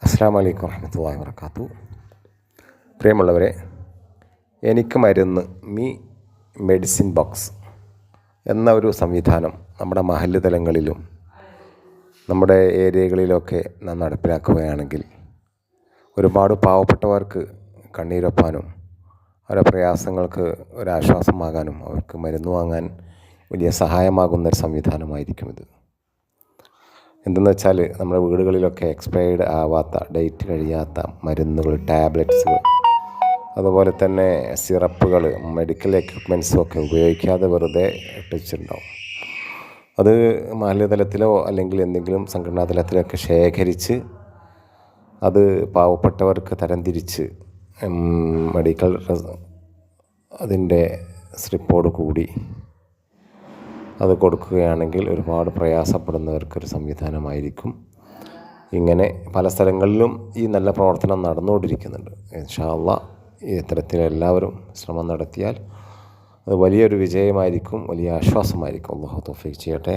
അസ്സലാമു അലൈക്കും വറഹ്മത്തുള്ളാഹി വബറകാതുഹു. പ്രിയമുള്ളവരെ, എനിക്ക് മരുന്ന് മെഡിസിൻ ബോക്സ് എന്ന ഒരു സംവിധാനം നമ്മുടെ മഹല്ല് തലങ്ങളിലും നമ്മുടെ ഏരിയകളിലൊക്കെ നാം നടപ്പിലാക്കുകയാണെങ്കിൽ ഒരുപാട് പാവപ്പെട്ടവർക്ക് കണ്ണീരൊപ്പാനും അവരുടെ പ്രയാസങ്ങൾക്ക് ഒരാശ്വാസമാകാനും അവർക്ക് മരുന്ന് വാങ്ങാൻ വലിയ സഹായമാകുന്നൊരു സംവിധാനമായിരിക്കും ഇത്. എന്തെന്ന് വെച്ചാൽ നമ്മുടെ വീടുകളിലൊക്കെ എക്സ്പയർഡ് ആവാത്ത, ഡേറ്റ് കഴിയാത്ത മരുന്നുകൾ, ടാബ്ലറ്റ്സുകൾ, അതുപോലെ തന്നെ സിറപ്പുകൾ, മെഡിക്കൽ എക്യുപ്മെൻറ്റ്സും ഒക്കെ ഉപയോഗിക്കാതെ വെറുതെ ഇട്ടിട്ടുണ്ടാവും. അത് മഹല്ല് തലത്തിലോ അല്ലെങ്കിൽ എന്തെങ്കിലും സംഘടനാ തലത്തിലൊക്കെ ശേഖരിച്ച് അത് പാവപ്പെട്ടവർക്ക് തരംതിരിച്ച് മെഡിക്കൽ അതിൻ്റെ സ്ലിപ്പോട് കൂടി അത് കൊടുക്കുകയാണെങ്കിൽ ഒരുപാട് പ്രയാസപ്പെടുന്നവർക്കൊരു സംവിധാനമായിരിക്കും. ഇങ്ങനെ പല സ്ഥലങ്ങളിലും ഈ നല്ല പ്രവർത്തനം നടന്നുകൊണ്ടിരിക്കുന്നുണ്ട്. ഇൻഷാ അല്ലാഹ് ഇത്തരത്തിൽ എല്ലാവരും ശ്രമം നടത്തിയാൽ അത് വലിയൊരു വിജയമായിരിക്കും, വലിയ ആശ്വാസമായിരിക്കും. അല്ലാഹു തൗഫീഖ് ചെയ്യട്ടെ.